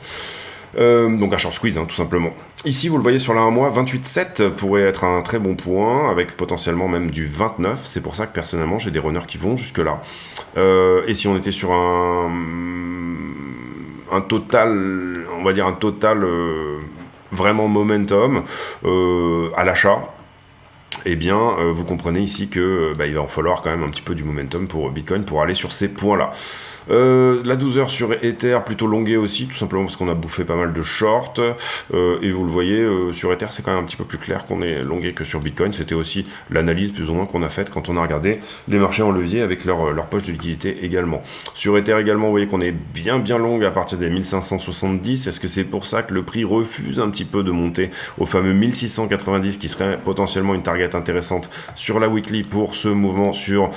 Donc un short squeeze, tout simplement. Ici, vous le voyez sur la 1 mois, 28,7 pourrait être un très bon point, avec potentiellement même du 29. C'est pour ça que personnellement, j'ai des runners qui vont jusque-là. Et si on était sur un total, on va dire un total vraiment momentum à l'achat, eh bien, vous comprenez ici que il va en falloir quand même un petit peu du momentum pour Bitcoin pour aller sur ces points-là. La 12 heures sur Ether plutôt longuée aussi, tout simplement parce qu'on a bouffé pas mal de shorts, et vous le voyez, sur Ether c'est quand même un petit peu plus clair qu'on est longué que sur Bitcoin. C'était aussi l'analyse plus ou moins qu'on a faite quand on a regardé les marchés en levier avec leur poche de liquidité également. Sur Ether également, vous voyez qu'on est bien long à partir des 1570. Est-ce que c'est pour ça que le prix refuse un petit peu de monter au fameux 1690 qui serait potentiellement une target intéressante sur la weekly pour ce mouvement sur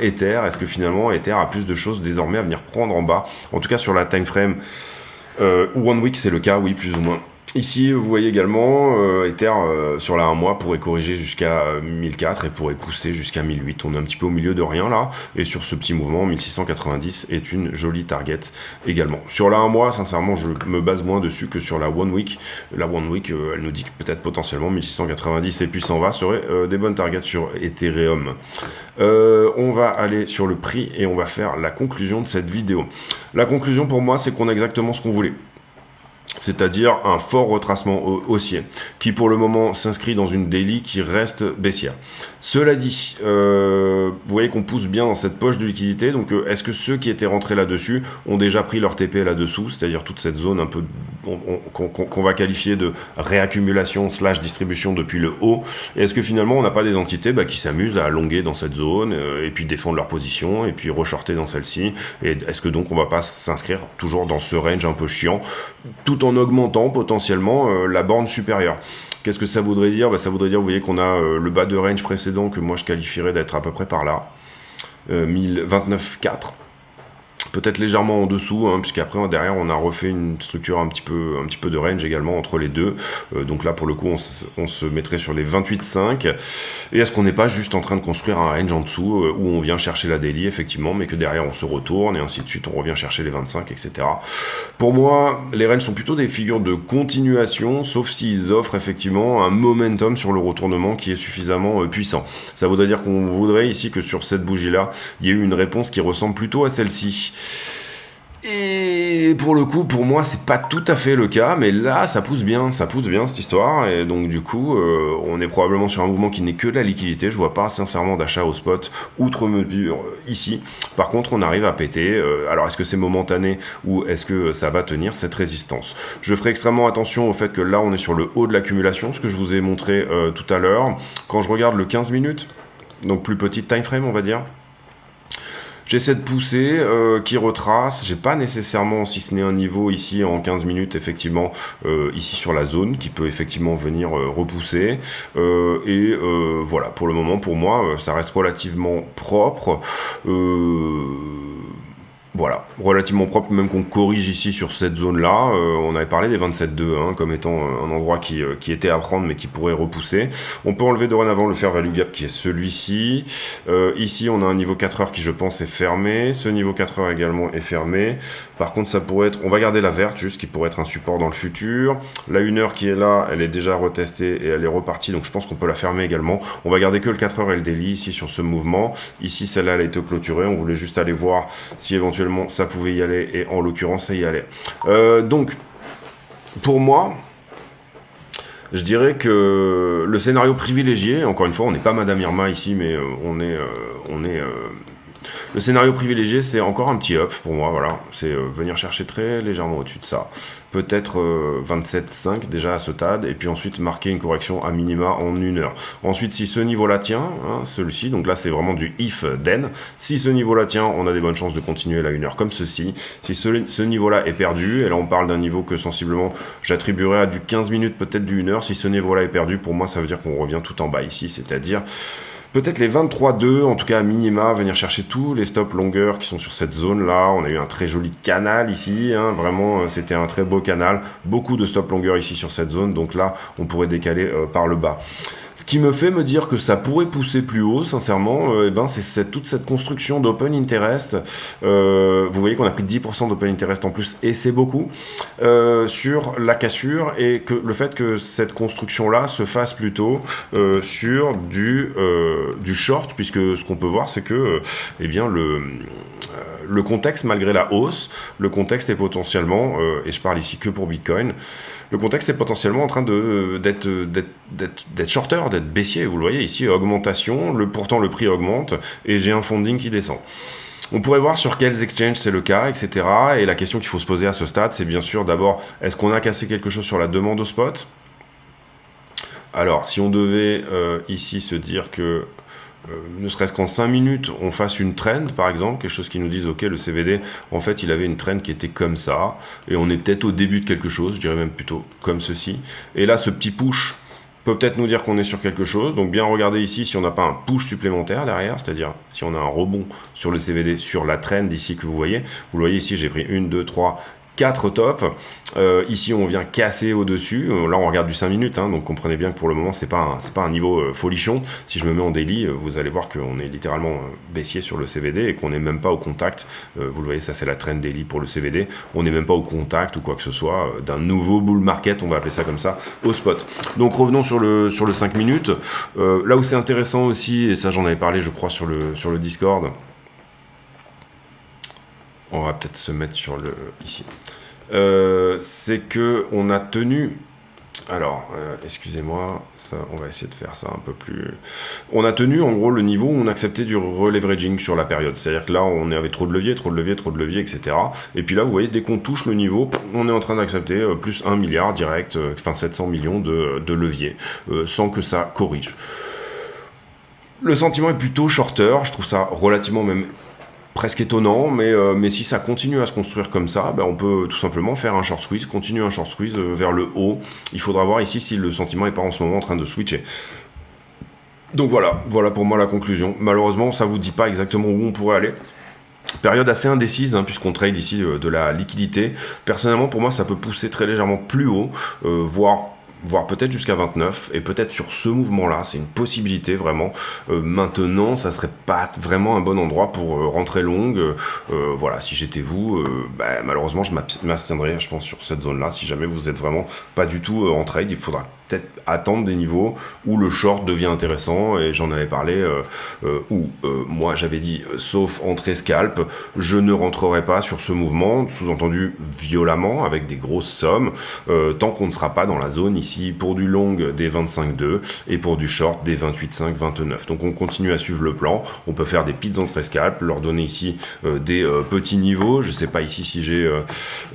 Ether? Est-ce que finalement Ether a plus de choses désormais à venir prendre en bas? En tout cas sur la time frame One Week c'est le cas, oui, plus ou moins. Ici, vous voyez également, Ether sur la 1 mois pourrait corriger jusqu'à 1004 et pourrait pousser jusqu'à 1008. On est un petit peu au milieu de rien là, et sur ce petit mouvement, 1690 est une jolie target également. Sur la 1 mois, sincèrement, je me base moins dessus que sur la One Week. La One Week, elle nous dit que peut-être potentiellement 1690 et puis 120 seraient des bonnes targets sur Ethereum. On va aller sur le prix et on va faire la conclusion de cette vidéo. La conclusion pour moi, c'est qu'on a exactement ce qu'on voulait. C'est-à-dire un fort retracement haussier, qui pour le moment s'inscrit dans une daily qui reste baissière. Cela dit, vous voyez qu'on pousse bien dans cette poche de liquidité, donc est-ce que ceux qui étaient rentrés là-dessus ont déjà pris leur TP là-dessous, c'est-à-dire toute cette zone un peu qu'on va qualifier de réaccumulation / distribution depuis le haut, et est-ce que finalement on n'a pas des entités qui s'amusent à allonger dans cette zone, et puis défendre leur position, et puis reshorter dans celle-ci, et est-ce que donc on va pas s'inscrire toujours dans ce range un peu chiant, tout en augmentant potentiellement la borne supérieure. Qu'est-ce que ça voudrait dire? Ça voudrait dire, vous voyez qu'on a le bas de range précédent que moi je qualifierais d'être à peu près par là, 1029,4. Peut-être légèrement en dessous, puisqu'après derrière on a refait une structure un petit peu de range également entre les deux. Donc là pour le coup on se mettrait sur les 28,5. Et est-ce qu'on n'est pas juste en train de construire un range en dessous où on vient chercher la daily effectivement, mais que derrière on se retourne et ainsi de suite, on revient chercher les 25, etc. Pour moi, les ranges sont plutôt des figures de continuation, sauf s'ils offrent effectivement un momentum sur le retournement qui est suffisamment puissant. Ça voudrait dire qu'on voudrait ici que sur cette bougie-là, il y ait eu une réponse qui ressemble plutôt à celle-ci. Et pour le coup, pour moi, c'est pas tout à fait le cas, mais là, ça pousse bien cette histoire, et donc du coup, on est probablement sur un mouvement qui n'est que de la liquidité. Je vois pas sincèrement d'achat au spot outre mesure ici. Par contre, on arrive à péter. Alors, est-ce que c'est momentané ou est-ce que ça va tenir cette résistance? Je ferai extrêmement attention au fait que là, on est sur le haut de l'accumulation, ce que je vous ai montré tout à l'heure. Quand je regarde le 15 minutes, donc plus petite time frame, on va dire. J'essaie de pousser, qui retrace. J'ai pas nécessairement, si ce n'est un niveau ici en 15 minutes, effectivement, ici sur la zone, qui peut effectivement venir repousser. Voilà, pour le moment, pour moi, ça reste relativement propre. Voilà, relativement propre, même qu'on corrige ici sur cette zone-là. On avait parlé des 27,2 comme étant un endroit qui était à prendre, mais qui pourrait repousser. On peut enlever dorénavant le fair value gap qui est celui-ci. Ici, on a un niveau 4 heures qui, je pense, est fermé. Ce niveau 4 heures également est fermé. Par contre, ça pourrait être... On va garder la verte, juste, qui pourrait être un support dans le futur. La 1 heure qui est là, elle est déjà retestée et elle est repartie, donc je pense qu'on peut la fermer également. On va garder que le 4 heures et le daily ici sur ce mouvement. Ici, celle-là, elle a été clôturée. On voulait juste aller voir si éventuellement ça pouvait y aller, et en l'occurrence ça y allait. Donc pour moi, je dirais que le scénario privilégié, encore une fois, on n'est pas Madame Irma ici, mais on est le scénario privilégié, c'est encore un petit up pour moi, voilà. C'est venir chercher très légèrement au-dessus de ça. Peut-être 27,5 déjà à ce stade, et puis ensuite marquer une correction à minima en 1 heure. Ensuite, si ce niveau-là tient, celui-ci, donc là c'est vraiment du if then, si ce niveau-là tient, on a des bonnes chances de continuer la 1 heure comme ceci. Si ce niveau-là est perdu, et là on parle d'un niveau que sensiblement j'attribuerais à du 15 minutes, peut-être du 1 heure, si ce niveau-là est perdu, pour moi ça veut dire qu'on revient tout en bas ici, c'est-à-dire peut-être les 23,2, en tout cas à minima, venir chercher tous les stops longueurs qui sont sur cette zone-là. On a eu un très joli canal ici, vraiment, c'était un très beau canal. Beaucoup de stops longueurs ici sur cette zone, donc là, on pourrait décaler par le bas. Ce qui me fait me dire que ça pourrait pousser plus haut, sincèrement, c'est toute cette construction d'open interest. Vous voyez qu'on a pris 10% d'open interest en plus, et c'est beaucoup, sur la cassure, et que le fait que cette construction-là se fasse plutôt sur du short, puisque ce qu'on peut voir, c'est que le contexte, malgré la hausse, le contexte est potentiellement, et je parle ici que pour Bitcoin, Le contexte est potentiellement en train d'être shorter, d'être baissier. Vous le voyez ici, augmentation, pourtant le prix augmente et j'ai un funding qui descend. On pourrait voir sur quels exchanges c'est le cas, etc. Et la question qu'il faut se poser à ce stade, c'est bien sûr d'abord, est-ce qu'on a cassé quelque chose sur la demande au spot ? Alors, si on devait ici se dire que ne serait-ce qu'en 5 minutes, on fasse une trend, par exemple, quelque chose qui nous dise, ok, le CVD, en fait, il avait une trend qui était comme ça, et on est peut-être au début de quelque chose, je dirais même plutôt comme ceci. Et là, ce petit push peut peut-être nous dire qu'on est sur quelque chose, donc bien regarder ici si on n'a pas un push supplémentaire derrière, c'est-à-dire si on a un rebond sur le CVD, sur la trend ici que vous le voyez ici, j'ai pris 1, 2, 3, 4 tops. Ici, on vient casser au-dessus. Là, on regarde du 5 minutes, hein, donc comprenez bien que pour le moment, c'est pas un niveau folichon. Si je me mets en daily, vous allez voir qu'on est littéralement baissier sur le CVD et qu'on n'est même pas au contact. Vous le voyez, ça c'est la trend daily pour le CVD. On n'est même pas au contact ou quoi que ce soit d'un nouveau bull market, on va appeler ça comme ça, au spot. Donc revenons sur le 5 minutes. Là où c'est intéressant aussi, et ça j'en avais parlé, je crois, sur le Discord. On va peut-être se mettre sur ici. C'est que on a tenu. Alors, excusez-moi, ça, on va essayer de faire ça un peu plus. On a tenu en gros le niveau où on acceptait du releveraging sur la période. C'est-à-dire que là, on avait trop de levier, etc. Et puis là, vous voyez, dès qu'on touche le niveau, on est en train d'accepter plus 1 milliard direct, 700 millions de levier, sans que ça corrige. Le sentiment est plutôt shorter. Je trouve ça relativement même presque étonnant, mais si ça continue à se construire comme ça, on peut tout simplement faire un short squeeze, continuer un short squeeze vers le haut. Il faudra voir ici si le sentiment n'est pas en ce moment en train de switcher. Donc voilà pour moi la conclusion. Malheureusement, ça vous dit pas exactement où on pourrait aller. Période assez indécise, hein, puisqu'on trade ici de la liquidité. Personnellement, pour moi, ça peut pousser très légèrement plus haut, voire peut-être jusqu'à 29, et peut-être sur ce mouvement-là, c'est une possibilité vraiment. Maintenant, ça serait pas vraiment un bon endroit pour rentrer longue. Voilà, si j'étais vous, malheureusement, je m'abstiendrais, je pense, sur cette zone-là. Si jamais vous êtes vraiment pas du tout en trade, il faudra peut-être attendre des niveaux où le short devient intéressant, et j'en avais parlé, où moi j'avais dit, sauf entrée scalp, je ne rentrerai pas sur ce mouvement, sous-entendu violemment, avec des grosses sommes, tant qu'on ne sera pas dans la zone ici, pour du long des 25,2, et pour du short des 28,5, 29. Donc on continue à suivre le plan, on peut faire des petites entrées scalp, leur donner ici des petits niveaux, je sais pas ici si j'ai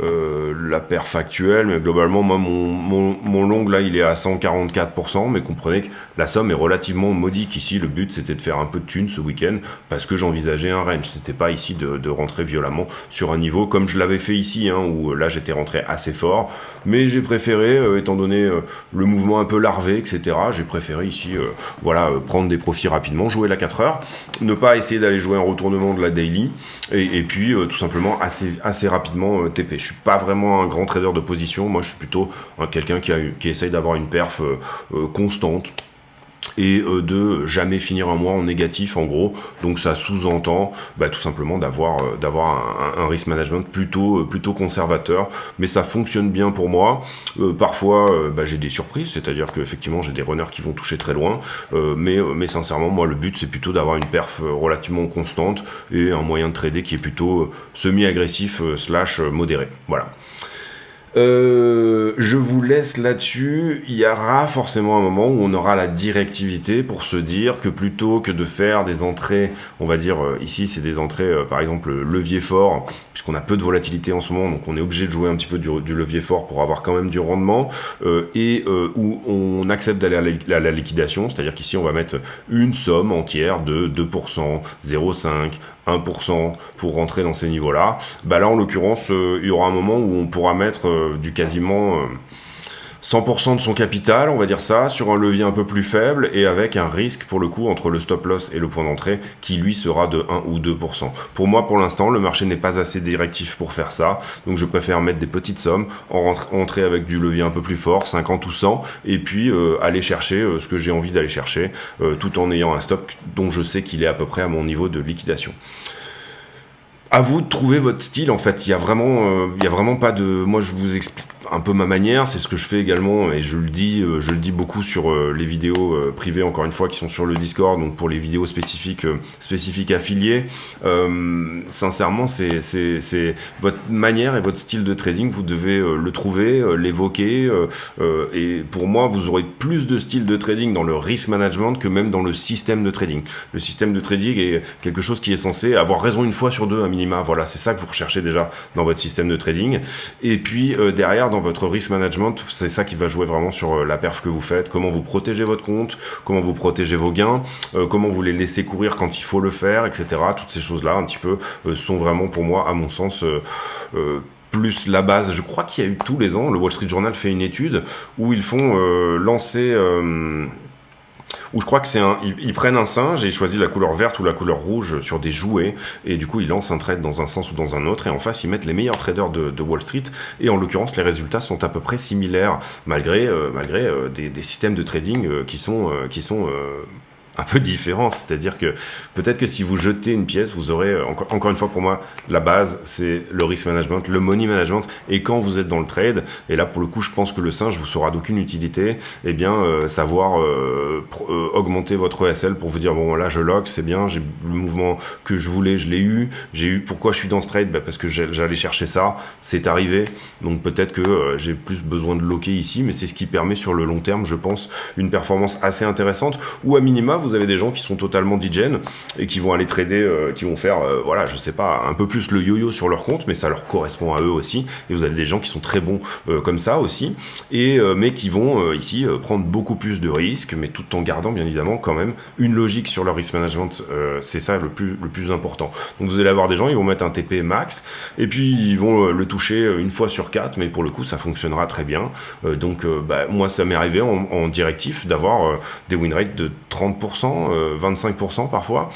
la perf actuelle, mais globalement, moi mon long là, il est à 144%, mais comprenez que la somme est relativement modique ici. Le but, c'était de faire un peu de thunes ce week-end parce que j'envisageais un range. C'était pas ici de rentrer violemment sur un niveau comme je l'avais fait ici, hein, où là j'étais rentré assez fort, mais j'ai préféré, étant donné le mouvement un peu larvé, etc., j'ai préféré ici prendre des profits rapidement, jouer la 4 heures, ne pas essayer d'aller jouer un retournement de la daily, et puis tout simplement assez rapidement TP. Je suis pas vraiment un grand trader de position, moi je suis plutôt quelqu'un qui essaye d'avoir une perf constante et de jamais finir un mois en négatif, en gros. Donc ça sous-entend tout simplement d'avoir un risk management plutôt conservateur, mais ça fonctionne bien pour moi. Parfois j'ai des surprises, c'est-à-dire que effectivement j'ai des runners qui vont toucher très loin, mais sincèrement moi le but c'est plutôt d'avoir une perf relativement constante et un moyen de trader qui est plutôt semi-agressif / modéré. Voilà. Je vous laisse là-dessus. Il y aura forcément un moment où on aura la directivité pour se dire que plutôt que de faire des entrées, on va dire ici c'est des entrées par exemple levier fort, puisqu'on a peu de volatilité en ce moment, donc on est obligé de jouer un petit peu du levier fort pour avoir quand même du rendement, où on accepte d'aller à la liquidation, c'est-à-dire qu'ici on va mettre une somme entière de 2%, 0,5, 1% pour rentrer dans ces niveaux-là. Là, en l'occurrence, il y aura un moment où on pourra mettre du quasiment 100% de son capital, on va dire ça, sur un levier un peu plus faible et avec un risque, pour le coup, entre le stop loss et le point d'entrée qui, lui, sera de 1 ou 2%. Pour moi, pour l'instant, le marché n'est pas assez directif pour faire ça, donc je préfère mettre des petites sommes, rentrer avec du levier un peu plus fort, 50 ou 100, et puis aller chercher ce que j'ai envie d'aller chercher, tout en ayant un stop dont je sais qu'il est à peu près à mon niveau de liquidation. À vous de trouver votre style, en fait. Il y a vraiment pas de... Moi, je vous explique un peu ma manière, c'est ce que je fais également, et je le dis beaucoup sur les vidéos privées, encore une fois, qui sont sur le Discord, donc pour les vidéos spécifiques affiliées. Sincèrement, c'est votre manière et votre style de trading, vous devez le trouver, l'évoquer, et pour moi, vous aurez plus de style de trading dans le risk management que même dans le système de trading. Le système de trading est quelque chose qui est censé avoir raison une fois sur deux à minima. Voilà, c'est ça que vous recherchez déjà dans votre système de trading. Et puis derrière, dans votre risk management, c'est ça qui va jouer vraiment sur la perf que vous faites, comment vous protégez votre compte, comment vous protégez vos gains, comment vous les laissez courir quand il faut le faire, etc. Toutes ces choses-là, un petit peu, sont vraiment pour moi, à mon sens, plus la base. Je crois qu'il y a eu tous les ans, le Wall Street Journal fait une étude où ils font lancer... où je crois que ils prennent un singe et ils choisissent la couleur verte ou la couleur rouge sur des jouets, et du coup ils lancent un trade dans un sens ou dans un autre, et en face ils mettent les meilleurs traders de Wall Street, et en l'occurrence les résultats sont à peu près similaires malgré des systèmes de trading qui sont un peu différent, c'est-à-dire que peut-être que si vous jetez une pièce, vous aurez, encore une fois pour moi, la base c'est le risk management, le money management, et quand vous êtes dans le trade, et là pour le coup je pense que le singe vous sera d'aucune utilité, eh bien savoir augmenter votre ESL pour vous dire bon là je lock, c'est bien, j'ai le mouvement que je voulais, je l'ai eu, pourquoi je suis dans ce trade, parce que j'allais chercher ça, c'est arrivé, donc peut-être que j'ai plus besoin de locker ici, mais c'est ce qui permet sur le long terme, je pense, une performance assez intéressante, ou à minima vous avez des gens qui sont totalement degen et qui vont aller trader, qui vont faire, voilà, je sais pas, un peu plus le yo-yo sur leur compte, mais ça leur correspond à eux aussi. Et vous avez des gens qui sont très bons comme ça aussi, et mais qui vont ici prendre beaucoup plus de risques, mais tout en gardant bien évidemment quand même une logique sur leur risk management. C'est ça le plus important. Donc vous allez avoir des gens, ils vont mettre un TP max, et puis ils vont le toucher une fois sur 4, mais pour le coup ça fonctionnera très bien. Donc moi ça m'est arrivé en directif d'avoir des win rates de 30%, 25% parfois,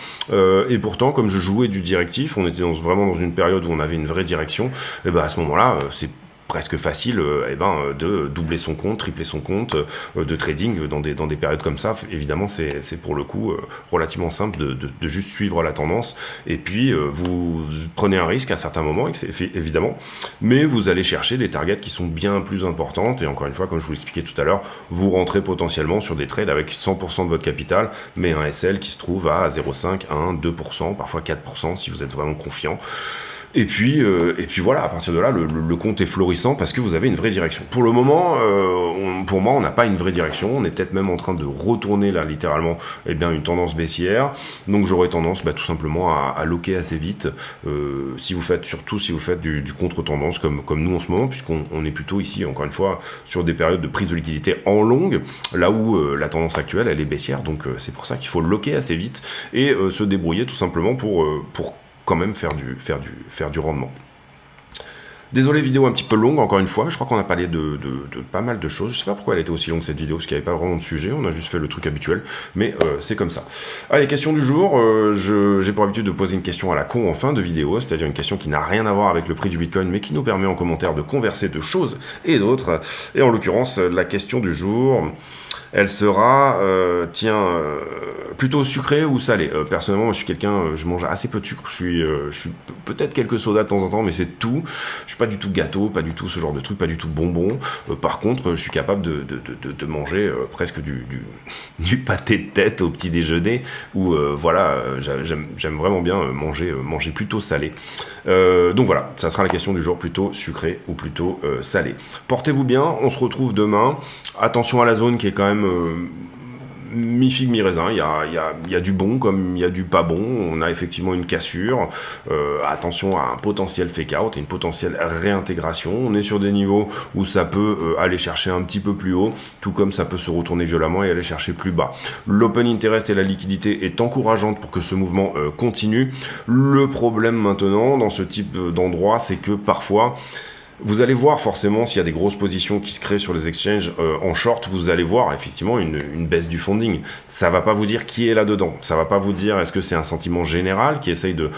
et pourtant comme je jouais du directif, on était vraiment dans une période où on avait une vraie direction, et à ce moment-là c'est presque facile de doubler son compte, tripler son compte de trading dans des périodes comme ça. Évidemment c'est pour le coup relativement simple de juste suivre la tendance, et puis vous prenez un risque à certains moments, évidemment, mais vous allez chercher des targets qui sont bien plus importantes, et encore une fois comme je vous l'expliquais tout à l'heure, vous rentrez potentiellement sur des trades avec 100% de votre capital, mais un SL qui se trouve à 0,5, 1, 2%, parfois 4% si vous êtes vraiment confiant. Et puis voilà, à partir de là, le compte est florissant parce que vous avez une vraie direction. Pour le moment, pour moi, on n'a pas une vraie direction. On est peut-être même en train de retourner là, littéralement, une tendance baissière. Donc j'aurais tendance tout simplement à locker assez vite. Si vous faites du contre-tendance comme nous en ce moment, puisqu'on est plutôt ici, encore une fois, sur des périodes de prise de liquidité en longue, là où la tendance actuelle, elle est baissière. Donc c'est pour ça qu'il faut locker assez vite et se débrouiller tout simplement pour quand même faire du rendement. Désolé, vidéo un petit peu longue, encore une fois, mais je crois qu'on a parlé de pas mal de choses. Je sais pas pourquoi elle était aussi longue cette vidéo, parce qu'il n'y avait pas vraiment de sujet, on a juste fait le truc habituel, mais c'est comme ça. Allez, question du jour, j'ai pour habitude de poser une question à la con en fin de vidéo, c'est-à-dire une question qui n'a rien à voir avec le prix du Bitcoin, mais qui nous permet en commentaire de converser de choses et d'autres. Et en l'occurrence, la question du jour... elle sera, plutôt sucrée ou salée. Personnellement, moi, je suis quelqu'un, je mange assez peu de sucre. Je suis peut-être quelques sodas de temps en temps, mais c'est tout. Je suis pas du tout gâteau, pas du tout ce genre de truc, pas du tout bonbon. Par contre, je suis capable de manger presque du pâté de tête au petit déjeuner. Ou voilà, j'aime vraiment bien manger plutôt salé. Donc voilà, ça sera la question du jour, plutôt sucré ou plutôt salé. Portez-vous bien, on se retrouve demain. Attention à la zone qui est quand même mi-figue, mi-raisin, il y a du bon comme il y a du pas bon, on a effectivement une cassure, attention à un potentiel fake-out et une potentielle réintégration, on est sur des niveaux où ça peut aller chercher un petit peu plus haut, tout comme ça peut se retourner violemment et aller chercher plus bas. L'open interest et la liquidité est encourageante pour que ce mouvement continue. Le problème maintenant dans ce type d'endroit, c'est que parfois, vous allez voir forcément s'il y a des grosses positions qui se créent sur les exchanges en short, vous allez voir effectivement une baisse du funding. Ça va pas vous dire qui est là-dedans. Ça va pas vous dire est-ce que c'est un sentiment général qui essaye de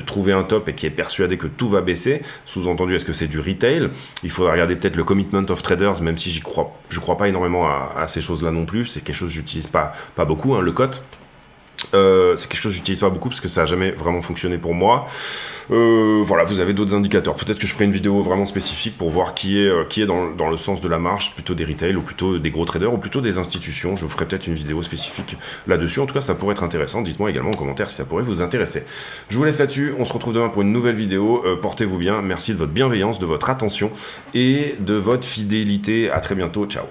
trouver un top et qui est persuadé que tout va baisser. Sous-entendu, est-ce que c'est du retail? Il faudra regarder peut-être le commitment of traders, même si je crois pas énormément à ces choses-là non plus. C'est quelque chose que j'utilise pas beaucoup, le COT. C'est quelque chose que j'utilise pas beaucoup parce que ça a jamais vraiment fonctionné pour moi. Voilà, vous avez d'autres indicateurs. Peut-être que je ferai une vidéo vraiment spécifique pour voir qui est dans le sens de la marge, plutôt des retail, ou plutôt des gros traders, ou plutôt des institutions. Je vous ferai peut-être une vidéo spécifique là-dessus. En tout cas, ça pourrait être intéressant. Dites-moi également en commentaire si ça pourrait vous intéresser. Je vous laisse là-dessus. On se retrouve demain pour une nouvelle vidéo. Portez-vous bien. Merci de votre bienveillance, de votre attention et de votre fidélité. À très bientôt. Ciao.